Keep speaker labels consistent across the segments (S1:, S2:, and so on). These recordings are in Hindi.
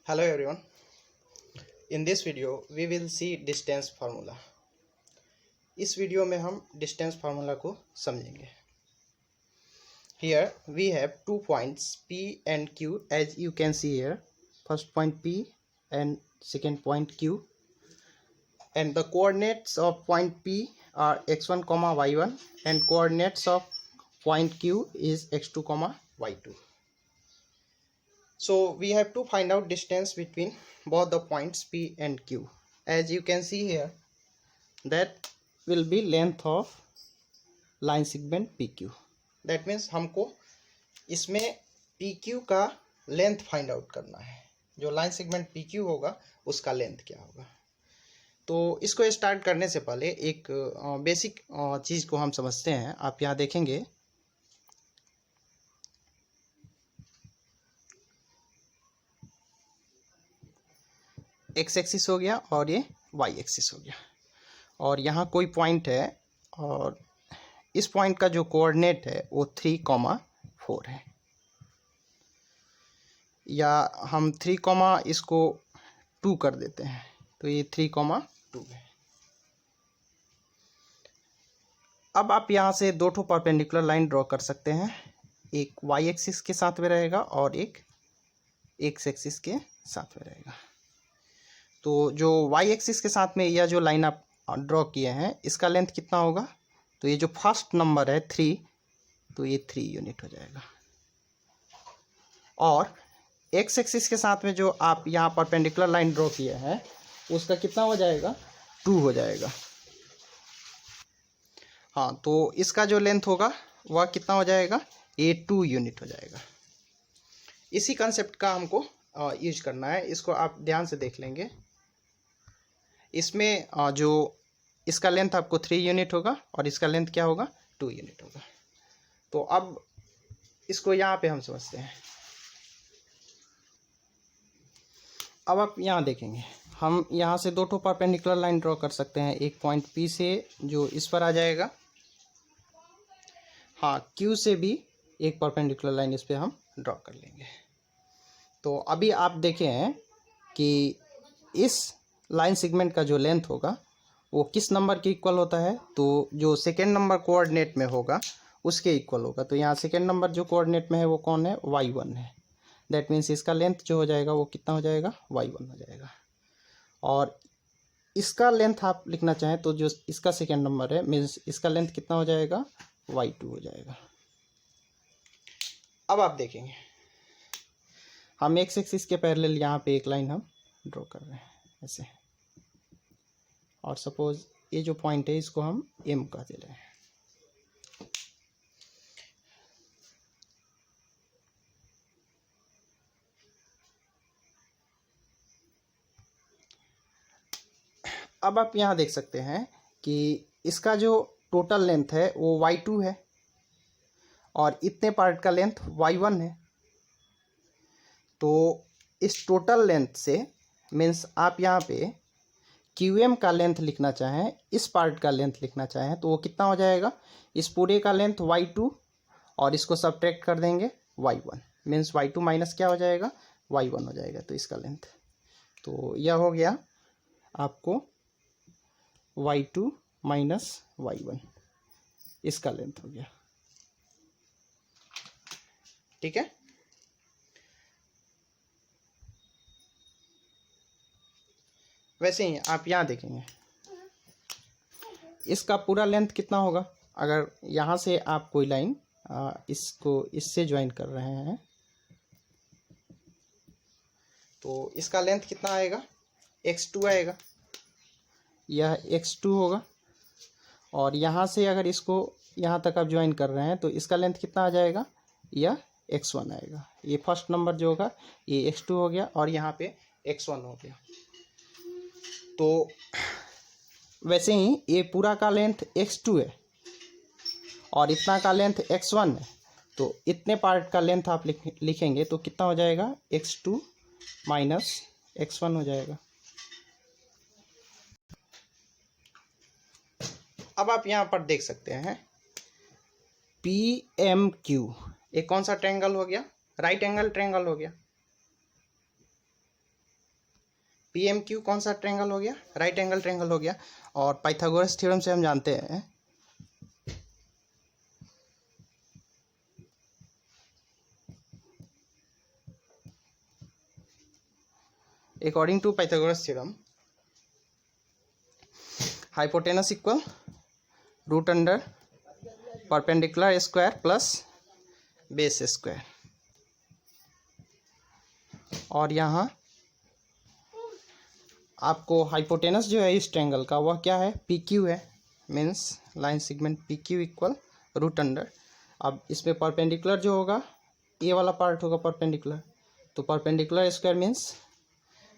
S1: Hello everyone. In this video we will see distance formula. इस वीडियो में हम distance formula को समझेंगे. Here we have 2 points P and Q as you can see here. First point P and second point Q. And the coordinates of point P are x1, y1 and coordinates of point Q is x2, y2. So we have to find out distance between both the points P and Q. As you can see here, that will be length of line segment PQ. That means हमको इसमें PQ का लेंथ फाइंड आउट करना है. जो लाइन सेगमेंट PQ होगा उसका लेंथ क्या होगा. तो इसको स्टार्ट करने से पहले एक बेसिक चीज़ को हम समझते हैं. आप यहाँ देखेंगे एक्स एक्सिस हो गया और ये वाई एक्सिस हो गया और यहाँ कोई पॉइंट है और इस पॉइंट का जो कोऑर्डिनेट है वो 3,4 है या हम 3, इसको 2 कर देते हैं तो ये 3,2 है. अब आप यहाँ से दो ठो परपेंडिकुलर लाइन ड्रॉ कर सकते हैं. एक वाई एक्सिस के साथ में रहेगा और एक एक्स एक्सिस के साथ में रहेगा. तो जो y एक्सिस के साथ में यह जो लाइन आप ड्रॉ किए हैं इसका लेंथ कितना होगा. तो ये जो फर्स्ट नंबर है 3, तो ये 3 यूनिट हो जाएगा. और x एक्सिस के साथ में जो आप यहाँ परपेंडिकुलर लाइन ड्रॉ किए हैं उसका कितना हो जाएगा, 2 हो जाएगा. हाँ, तो इसका जो लेंथ होगा वह कितना हो जाएगा, ये 2 यूनिट हो जाएगा. इसी कंसेप्ट का हमको यूज करना है. इसको आप ध्यान से देख लेंगे. इसमें जो इसका लेंथ आपको 3 यूनिट होगा और इसका लेंथ क्या होगा, 2 यूनिट होगा. तो अब इसको यहाँ पे हम समझते हैं. अब आप यहाँ देखेंगे हम यहाँ से दो ठो परपेंडिकुलर लाइन ड्रॉ कर सकते हैं. एक पॉइंट P से जो इस पर आ जाएगा, हाँ Q से भी एक परपेंडिकुलर लाइन इस पर हम ड्रॉ कर लेंगे. तो अभी आप देखें कि इस लाइन सेगमेंट का जो लेंथ होगा वो किस नंबर के इक्वल होता है. तो जो सेकेंड नंबर कोऑर्डिनेट में होगा उसके इक्वल होगा. तो यहाँ सेकेंड नंबर जो कोऑर्डिनेट में है वो कौन है, y1 है. दैट मीन्स इसका लेंथ जो हो जाएगा वो कितना हो जाएगा, y1 हो जाएगा. और इसका लेंथ आप लिखना चाहें तो जो इसका सेकेंड नंबर है मीन्स इसका लेंथ कितना हो जाएगा, y2 हो जाएगा. अब आप देखेंगे हम एक्स एक्सिस के पैरेलल यहाँ पे एक लाइन हम ड्रॉ कर रहे हैं ऐसे. और सपोज ये जो पॉइंट है इसको हम M कह दे रहे हैं. अब आप यहाँ देख सकते हैं कि इसका जो टोटल लेंथ है वो y2 है और इतने पार्ट का लेंथ y1 है. तो इस टोटल लेंथ से मीन्स आप यहाँ पे QM का लेंथ लिखना चाहें, इस पार्ट का लेंथ लिखना चाहें तो वो कितना हो जाएगा, इस पूरे का लेंथ y2 और इसको सब्ट्रैक्ट कर देंगे y1 मीन्स y2 माइनस क्या हो जाएगा, y1 हो जाएगा. तो इसका लेंथ, तो यह हो गया आपको y2 माइनस y1, इसका लेंथ हो गया. ठीक है. वैसे ही आप यहाँ देखेंगे इसका पूरा लेंथ कितना होगा. अगर यहाँ से आप कोई लाइन इसको इससे ज्वाइन कर रहे हैं तो इसका लेंथ कितना आएगा, x2 आएगा. यह x2 होगा. और यहाँ से अगर इसको यहाँ तक आप ज्वाइन कर रहे हैं तो इसका लेंथ कितना आ जाएगा, यह x1 आएगा. ये फर्स्ट नंबर जो होगा ये x2 हो गया और यहाँ पे x1 हो गया. तो वैसे ही ये पूरा का लेंथ x2 है और इतना का लेंथ x1 है. तो इतने पार्ट का लेंथ आप लिखेंगे तो कितना हो जाएगा, x2 माइनस x1 हो जाएगा. अब आप यहाँ पर देख सकते हैं PMQ एक कौन सा ट्रायंगल हो गया, राइट एंगल ट्रायंगल हो गया. पी एम क्यू कौन सा ट्रायंगल हो गया, राइट एंगल ट्रायंगल हो गया। और पाइथागोरस थ्योरम से हम जानते हैं according to Pythagoras theorem hypotenuse equal root under perpendicular square plus base square. और यहाँ आपको हाइपोटेनस जो है इस ट्रायंगल का वह क्या है, पी क्यू है, means line segment P Q equal root under. अब इसमें परपेंडिकुलर जो होगा ये वाला पार्ट होगा परपेंडिकुलर, तो परपेंडिकुलर स्क्वायर मीन्स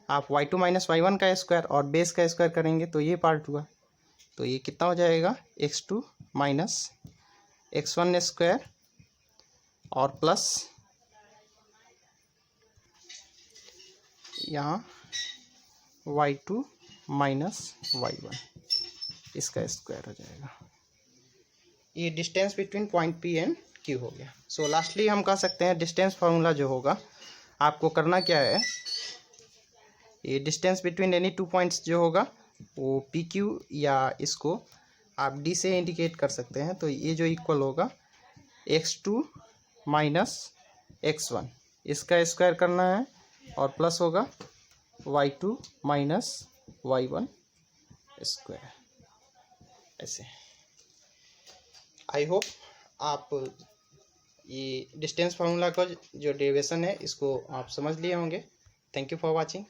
S1: आप y2 माइनस y1 का स्क्वायर और बेस का स्क्वायर करेंगे तो ये पार्ट हुआ। तो ये कितना हो जाएगा, x2 माइनस x1 स्क्वायर और प्लस यहाँ y2 माइनस y1 इसका स्क्वायर हो जाएगा। ये distance between point P and Q हो गया। सो लास्टली हम कह सकते हैं डिस्टेंस फार्मूला जो होगा आपको करना क्या है, ये distance between any two points जो होगा वो पी क्यू या इसको आप डी से इंडिकेट कर सकते हैं। तो ये जो इक्वल होगा x2 माइनस x1 इसका स्क्वायर करना है और प्लस होगा y2 माइनस y1 स्क्वायर। ऐसे आई होप आप ये डिस्टेंस फार्मूला का जो डेरिवेशन है इसको आप समझ लिए होंगे। Thank you for watching.